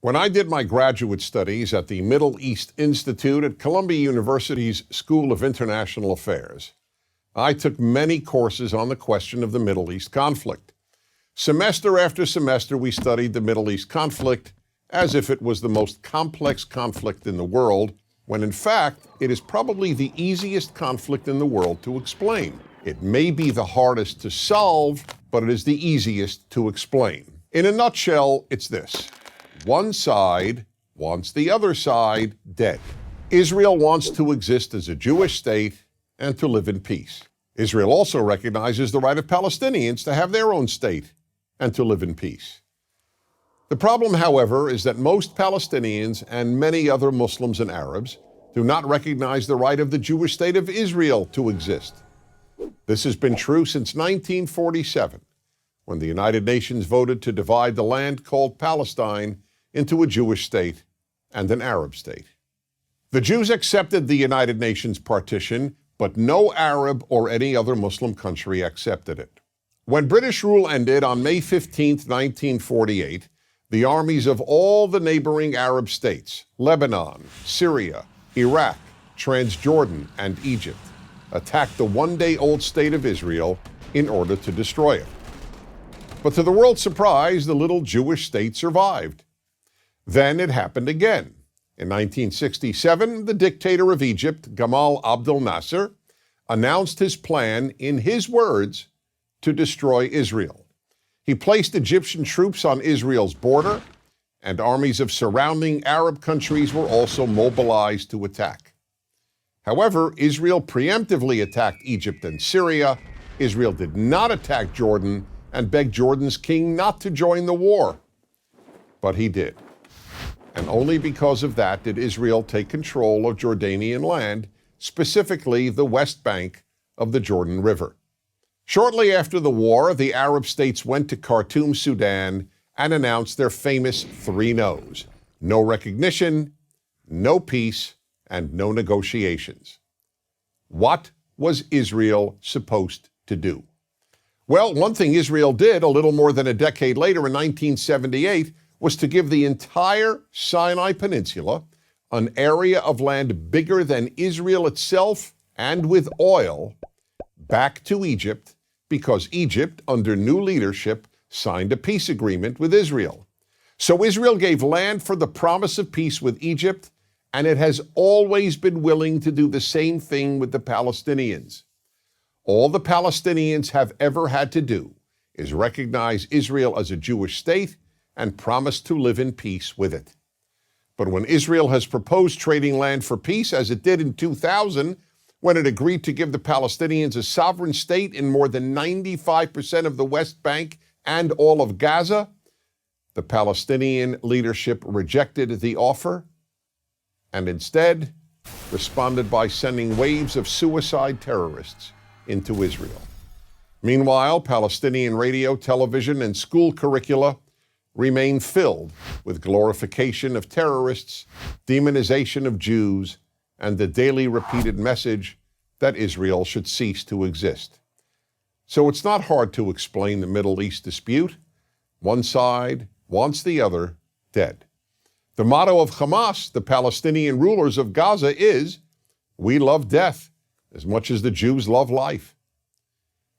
When I did my graduate studies at the Middle East Institute at Columbia University's School of International Affairs, I took many courses on the question of the Middle East conflict. Semester after semester, we studied the Middle East conflict as if it was the most complex conflict in the world, when in fact, it is probably the easiest conflict in the world to explain. It may be the hardest to solve, but it is the easiest to explain. In a nutshell, it's this. One side wants the other side dead. Israel wants to exist as a Jewish state and to live in peace. Israel also recognizes the right of Palestinians to have their own state and to live in peace. The problem, however, is that most Palestinians and many other Muslims and Arabs do not recognize the right of the Jewish state of Israel to exist. This has been true since 1947, when the United Nations voted to divide the land called Palestine into a Jewish state and an Arab state. The Jews accepted the United Nations partition, but no Arab or any other Muslim country accepted it. When British rule ended on May 15, 1948, the armies of all the neighboring Arab states, Lebanon, Syria, Iraq, Transjordan, and Egypt, attacked the one-day-old state of Israel in order to destroy it. But to the world's surprise, the little Jewish state survived. Then it happened again. In 1967, the dictator of Egypt, Gamal Abdel Nasser, announced his plan, in his words, to destroy Israel. He placed Egyptian troops on Israel's border, and armies of surrounding Arab countries were also mobilized to attack. However, Israel preemptively attacked Egypt and Syria. Israel did not attack Jordan and begged Jordan's king not to join the war. But he did. And only because of that did Israel take control of Jordanian land, specifically the West Bank of the Jordan River. Shortly after the war, the Arab states went to Khartoum, Sudan, and announced their famous three no's: no recognition, no peace, and no negotiations. What was Israel supposed to do? Well, one thing Israel did a little more than a decade later in 1978 was to give the entire Sinai Peninsula, an area of land bigger than Israel itself and with oil, back to Egypt, because Egypt, under new leadership, signed a peace agreement with Israel. So Israel gave land for the promise of peace with Egypt, and it has always been willing to do the same thing with the Palestinians. All the Palestinians have ever had to do is recognize Israel as a Jewish state and promise to live in peace with it. But when Israel has proposed trading land for peace, as it did in 2000, when it agreed to give the Palestinians a sovereign state in more than 95% of the West Bank and all of Gaza, the Palestinian leadership rejected the offer and instead responded by sending waves of suicide terrorists into Israel. Meanwhile, Palestinian radio, television, and school curricula remain filled with glorification of terrorists, demonization of Jews, and the daily repeated message that Israel should cease to exist. So it's not hard to explain the Middle East dispute. One side wants the other dead. The motto of Hamas, the Palestinian rulers of Gaza, is, "We love death as much as the Jews love life."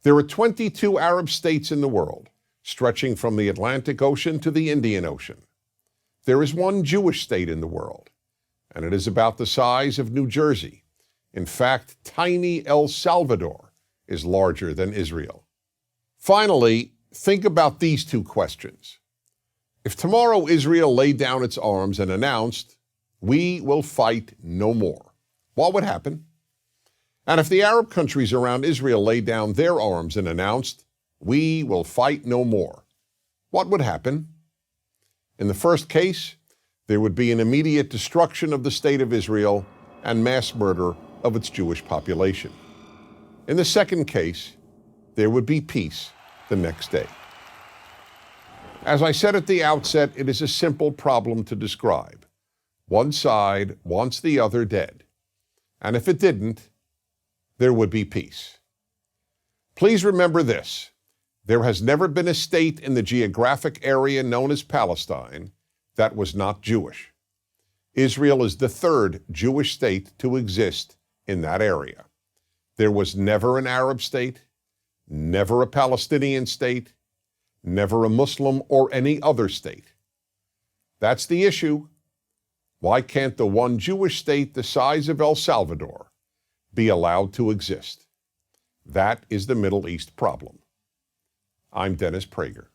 There are 22 Arab states in the world, stretching from the Atlantic Ocean to the Indian Ocean. There is one Jewish state in the world, and it is about the size of New Jersey. In fact, tiny El Salvador is larger than Israel. Finally, think about these two questions. If tomorrow Israel laid down its arms and announced, "We will fight no more," what would happen? And if the Arab countries around Israel laid down their arms and announced, "We will fight no more," what would happen? In the first case, there would be an immediate destruction of the state of Israel and mass murder of its Jewish population. In the second case, there would be peace the next day. As I said at the outset, it is a simple problem to describe. One side wants the other dead. And if it didn't, there would be peace. Please remember this. There has never been a state in the geographic area known as Palestine that was not Jewish. Israel is the third Jewish state to exist in that area. There was never an Arab state, never a Palestinian state, never a Muslim or any other state. That's the issue. Why can't the one Jewish state the size of El Salvador be allowed to exist? That is the Middle East problem. I'm Dennis Prager.